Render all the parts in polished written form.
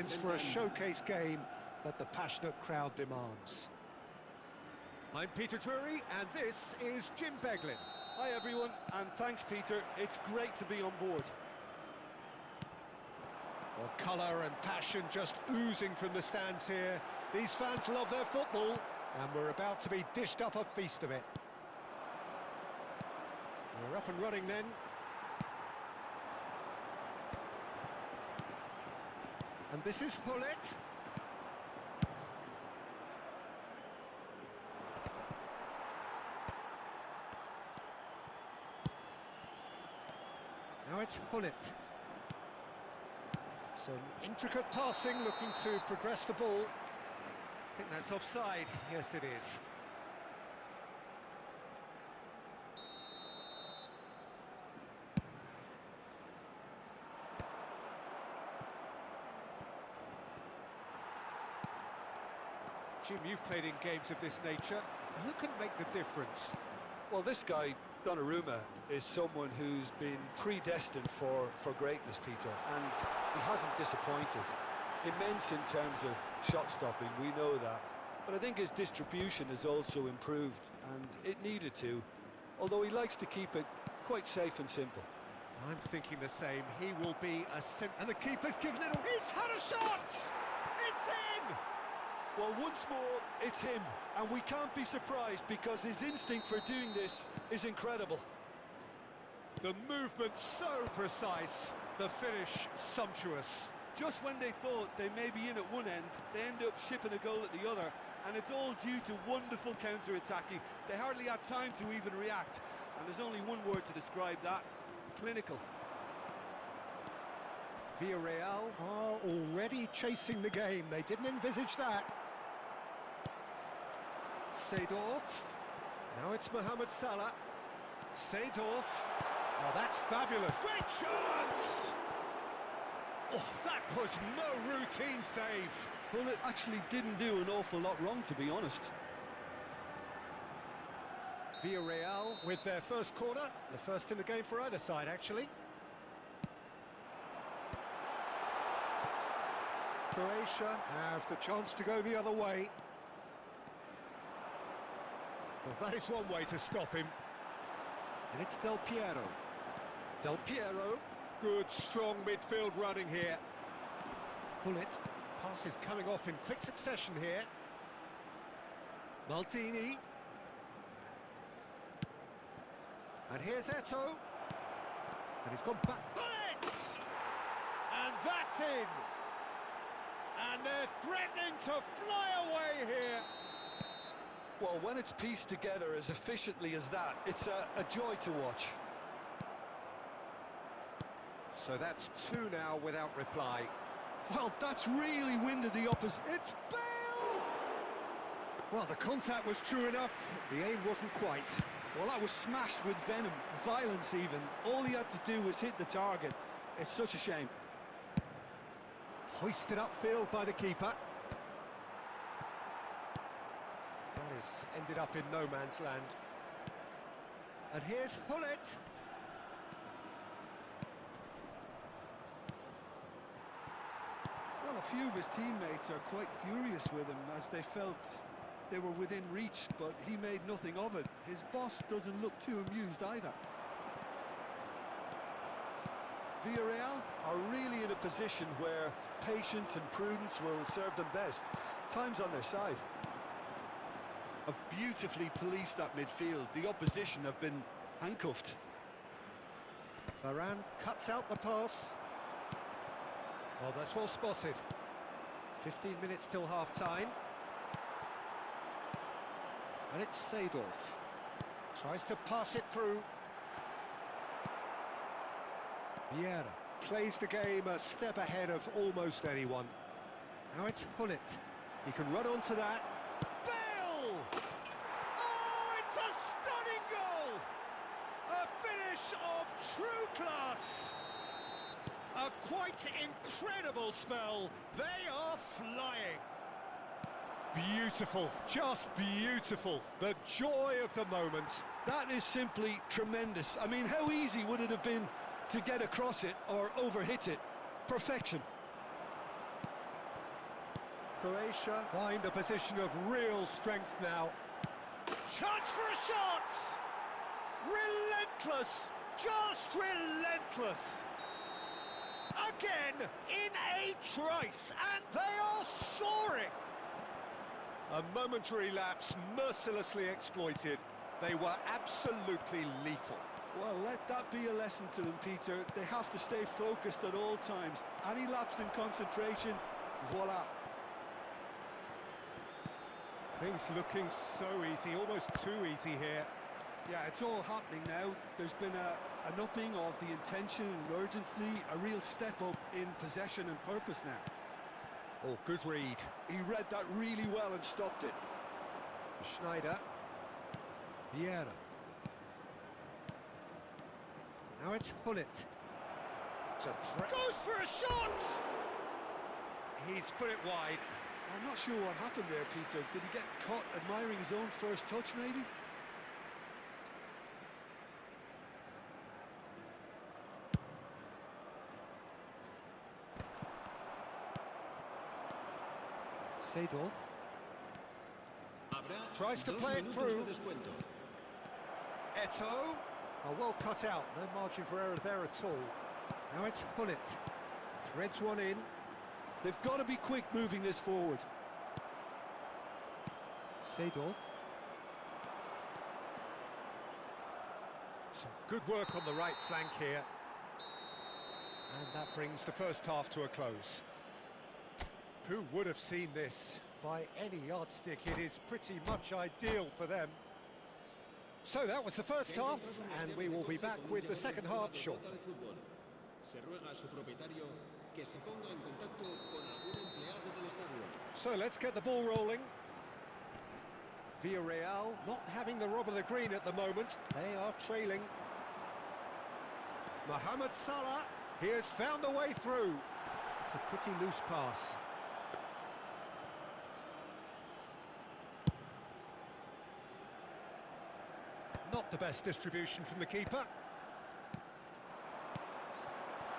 signs for a showcase game that the passionate crowd demands. I'm Peter Drury, and this is Jim Beglin. Hi everyone, and thanks Peter, it's great to be on board. Well, colour and passion just oozing from the stands here. These fans love their football, and we're about to be dished up a feast of it. We're up and running then. And this is Hullet. Now it's Hullet. Some intricate passing, looking to progress the ball. I think that's offside. Yes, it is. Jim, you've played in games of this nature. Who can make the difference? Well, this guy, Donnarumma, is someone who's been predestined for greatness, Peter, and he hasn't disappointed. Immense in terms of shot stopping, we know that, but I think his distribution has also improved, and it needed to, although he likes to keep it quite safe and simple. I'm thinking the same. He will be and the keeper's given it away. He's had a shot! It's in! Well, once more, it's him, and we can't be surprised because his instinct for doing this is incredible. The movement so precise, the finish sumptuous. Just when they thought they may be in at one end, they end up shipping a goal at the other, and it's all due to wonderful counter-attacking. They hardly had time to even react, and there's only one word to describe that: clinical. Villarreal are already chasing the game. They didn't envisage that. Seedorf. Now it's Mohamed Salah. Seedorf. Oh, that's fabulous. Great chance! Oh, that was no routine save. Well, it actually didn't do an awful lot wrong, to be honest. Villarreal with their first corner. The first in the game for either side, actually. Croatia have the chance to go the other way. Well, that is one way to stop him. And it's Del Piero. Del Piero, good strong midfield running here. Hullet, pass is coming off in quick succession here. Maldini. And here's Eto'o. And he's gone back. Hullet! And that's in! And they're threatening to fly away here. Well, when it's pieced together as efficiently as that, it's a joy to watch. So that's two now without reply. Well, that's really winded the opposite. It's Bale! Well, the contact was true enough. The aim wasn't quite. Well, that was smashed with venom, violence even. All he had to do was hit the target. It's such a shame. Hoisted upfield by the keeper. That is ended up in no man's land. And here's Hullet. Well, a few of his teammates are quite furious with him as they felt they were within reach, but he made nothing of it. His boss doesn't look too amused either. Villarreal are really in a position where patience and prudence will serve them best. Time's on their side. Have beautifully policed that midfield. The opposition have been handcuffed. Varane cuts out the pass. Oh, that's well spotted. 15 minutes till half-time. And it's Seedorf. Tries to pass it through. Vieira plays the game a step ahead of almost anyone. Now it's Hullet. He can run onto that. Bale! Oh, it's a stunning goal! A finish of true class! A quite incredible spell. They are flying. Beautiful, just beautiful. The joy of the moment. That is simply tremendous. I mean, how easy would it have been to get across it or overhit it? Perfection. Croatia find a position of real strength now. Chance for a shot! Relentless! Just relentless! Again, in a trice, and they are soaring! A momentary lapse mercilessly exploited. They were absolutely lethal. Well, let that be a lesson to them, Peter. They have to stay focused at all times. Any lapse in concentration, voila. Things looking so easy, almost too easy here. Yeah, it's all happening now. There's been an upping of the intention and urgency, a real step up in possession and purpose now. Oh, good read. He read that really well and stopped it. Schneider. Vieira. Now it's Hullet. It's a threat. Goes for a shot! He's put it wide. I'm not sure what happened there, Peter. Did he get caught admiring his own first touch, maybe? Seedorf tries to play it through. Eto. Oh, well cut out. No margin for error there at all. Now it's Hullet. Threads one in. They've got to be quick moving this forward. Seedorf. Some good work on the right flank here. And that brings the first half to a close. Who would have seen this? By any yardstick, it is pretty much ideal for them. So that was the first half, and we will be back with the second half shortly. So let's get the ball rolling. Villarreal not having the rob of the green at the moment. They are trailing. Mohamed Salah, he has found a way through. It's a pretty loose pass. Not the best distribution from the keeper.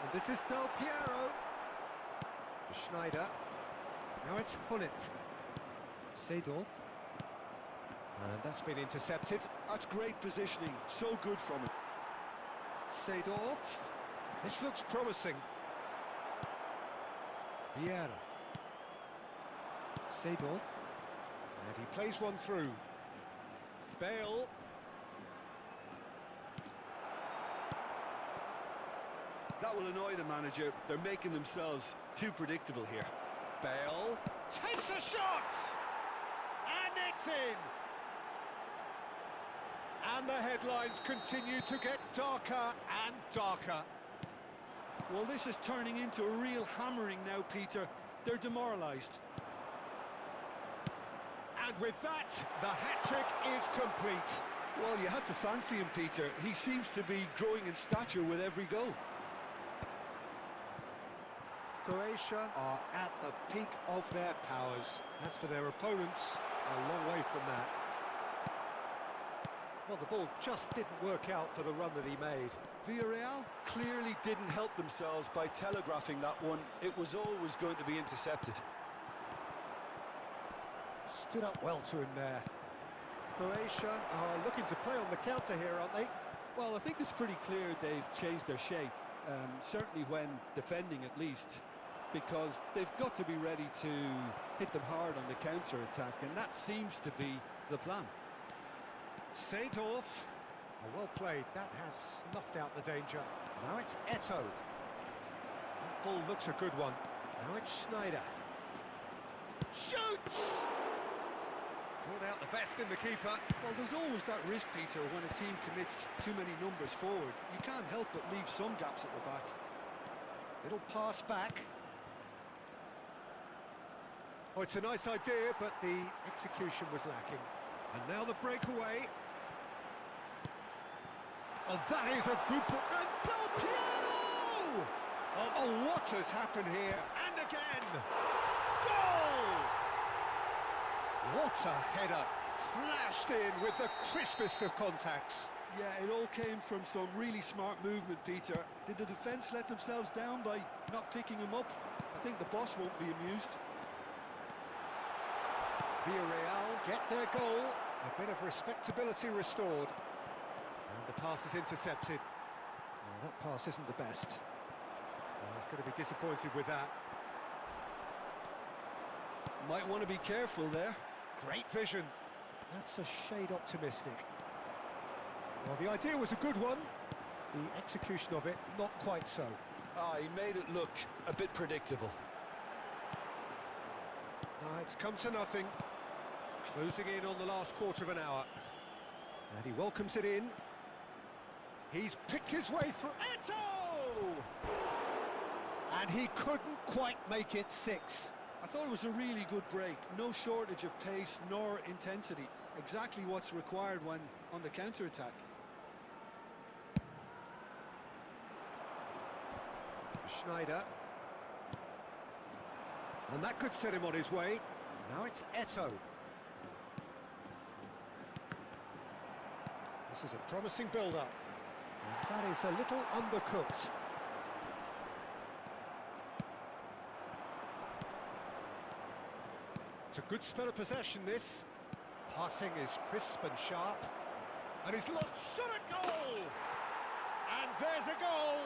And this is Del Piero. Schneider. Now it's Hullet. Seedorf. And that's been intercepted. That's great positioning. So good from him. Seedorf. This looks promising. Vieira. Seedorf. And he plays one through. Bale. That will annoy the manager. They're making themselves too predictable here. Bale takes a shot! And it's in! And the headlines continue to get darker and darker. Well, this is turning into a real hammering now, Peter. They're demoralised. And with that, the hat-trick is complete. Well, you had to fancy him, Peter. He seems to be growing in stature with every goal. Croatia are at the peak of their powers. As for their opponents, a long way from that. Well, the ball just didn't work out for the run that he made. Villarreal clearly didn't help themselves by telegraphing that one. It was always going to be intercepted. Stood up well to him there. Croatia are looking to play on the counter here, aren't they? Well, I think it's pretty clear they've changed their shape. Certainly when defending, at least. Because they've got to be ready to hit them hard on the counter-attack, and that seems to be the plan. Seedorf. Oh, well played. That has snuffed out the danger. Now it's Eto. That ball looks a good one. Now it's Schneider. Shoots! Brought out the best in the keeper. Well, there's always that risk, Peter, when a team commits too many numbers forward. You can't help but leave some gaps at the back. Little pass back. Oh, it's a nice idea, but the execution was lacking. And now the breakaway. Oh, that is a good... And Del Piero! Oh, what has happened here? And again! Goal! What a header! Flashed in with the crispest of contacts. Yeah, it all came from some really smart movement, Peter. Did the defence let themselves down by not picking him up? I think the boss won't be amused. Villarreal get their goal. A bit of respectability restored. And the pass is intercepted. Well, that pass isn't the best. Well, he's going to be disappointed with that. Might want to be careful there. Great vision. That's a shade optimistic. Well, the idea was a good one. The execution of it, not quite so. Ah, he made it look a bit predictable. Now it's come to nothing. Closing in on the last quarter of an hour. And he welcomes it in. He's picked his way through. Eto! And he couldn't quite make it 6. I thought it was a really good break. No shortage of pace nor intensity. Exactly what's required when on the counter-attack. Schneider. And that could set him on his way. Now it's Eto. This is a promising build-up. And that is a little undercooked. It's a good spell of possession, this. Passing is crisp and sharp. And he's lost shot at goal! And there's a goal!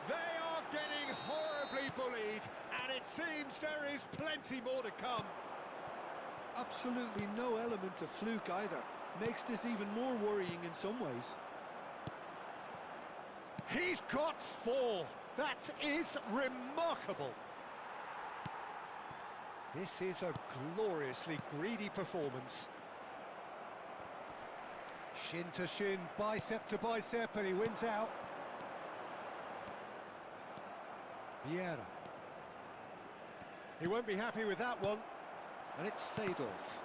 They are getting horribly bullied, and it seems there is plenty more to come. Absolutely no element of fluke either. Makes this even more worrying in some ways. He's got 4. That is remarkable. This is a gloriously greedy performance. Shin to shin, bicep to bicep, and he wins out. Vieira. He won't be happy with that one. And it's Seedorf.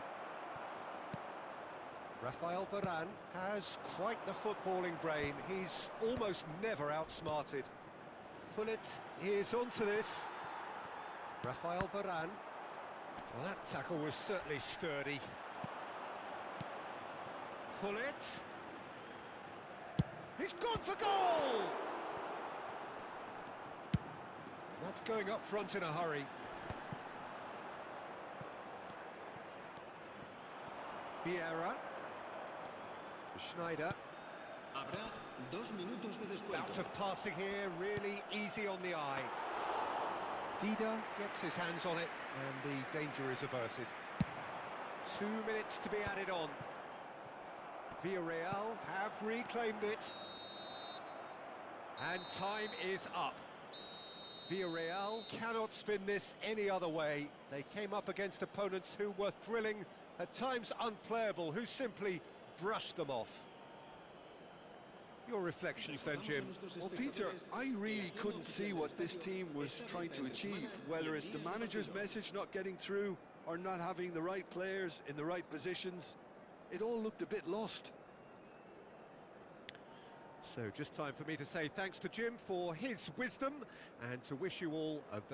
Rafael Varane has quite the footballing brain. He's almost never outsmarted. Gullit is onto this. Rafael Varane. Well, that tackle was certainly sturdy. Gullit. He's gone for goal! And that's going up front in a hurry. Vieira. Schneider. Bout of passing here, really easy on the eye. Dida gets his hands on it, and the danger is averted. 2 minutes to be added on. Villarreal have reclaimed it. And time is up. Villarreal cannot spin this any other way. They came up against opponents who were thrilling, at times unplayable, who simply brushed them off. Your reflections then, Jim? Well, Peter, I really couldn't see what this team was trying to achieve, whether it's the manager's message not getting through or not having the right players in the right positions. It all looked a bit lost. So just time for me to say thanks to Jim for his wisdom and to wish you all a very